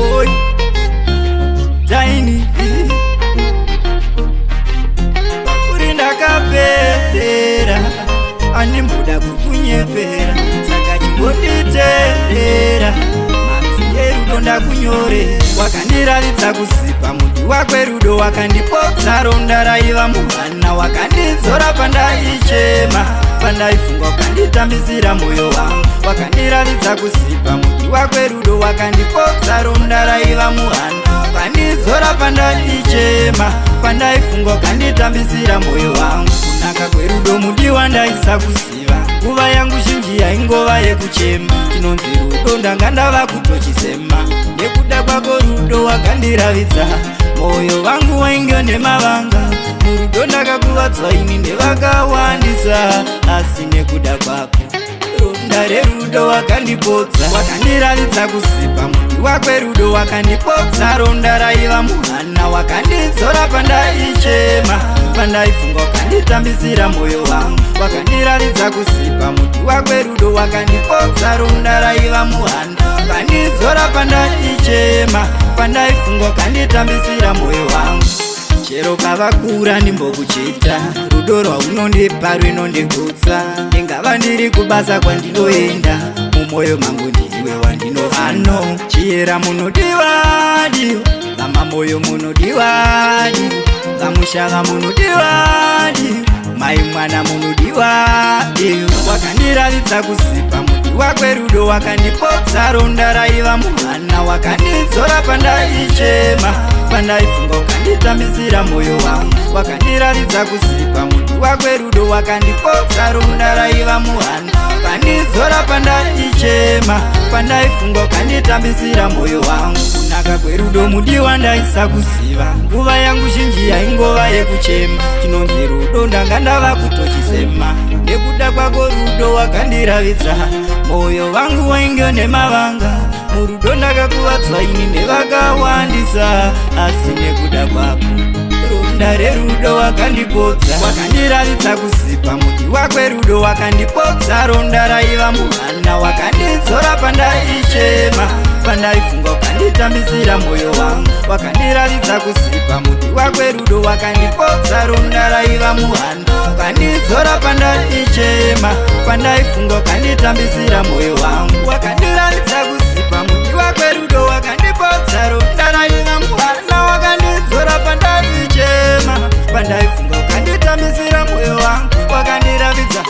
boy Tiny V Pakuri ndakapera ane mbuda kukunyepera saka chingonditeera manzi erudo ndakunyore wakandiraritsa kuzipa muti wakwerudo wakandipodza ronda raiva muhana wakandidzora pandaichema pandaifunga ukanditambisira moyo wangu wakandiraritsa kuzipa muti wakwerudo wakandipodza ronda raiva muhana ukandidzora pandaichema pandaifunga ukanditambisira moyo wangu kunaka kwerudo mudiwa ndaisa kuziva nguva yangu zhinji yaingova yekuchema chinonzi rudo ndanga ndava kutochisema nekuda kwako rudo wakandiravidza moyo wangu wainge nemavanga murudo ndakakuvadzwa ini ndevakawandisa asi nekuda kwako ronda rerudo wakandipodza wakandiravidza kuzipa muti wakwerudo wakandipodza ronda raiva muhana wakandidzora pandaichema pandaifunga ukanditambisira moyo wangu wakandiravidza kuzipa muti wakwerudo wakandipodza ronda raiva muhana ukandidzora pandaichema pandaifunga ukanditambisira moyo wangu chero kavakura ndimbokuchita rudo rwaunondipa rwinondigutsa ndingava ndiri kubasa kwandinoenda mumwoyo mangu ndiwe wandinofano chiyera munodiwadi vamamoyo munodiwadi vamushava munodiwadi mai mwana munodiwadi wakandiraritsa kuzipa muti wakwerudo wakandipodza ronda raiva muhana wakandidzora pandaichema pandaifunga ukanditambisira moyo wangu wakandiraritsa kuzipa muti wakwerudo wakandipodza ronda raiva muhana ukandidzora pandaichema pandaifunga ukanditambisira moyo wangu kunaka kwerudo mudiwa ndaisa kuziva nguva yangu zhinji yaingova yekuchema chinonzi rudo ndanga ndava kutochisema nekuda kwako rudo wakandiravidza moyo wangu wainge nemavanga murudo ndakakuvadzwa ini ndevakawandisa asi nekuda kwako ronda rerudo wakandipodza wakandiraritsa kuzipa muti wakwerudo wakandipodza ronda raiva muhana wakandidzora pandaichema pandaifunga ukanditambisira moyo wangu wakandiraritsa kuzipa muti wakwerudo wakandipodza ronda raiva muhana ukandidzora pandaichema pandaifunga ukanditambisira moyo wangu wakandiraritsa kuzipa muti wakwerudo wakandipodza ronda raiva muhana wakandidzora pandaichema pandaifunga ukanditambisira moyo wangu wakandiravidza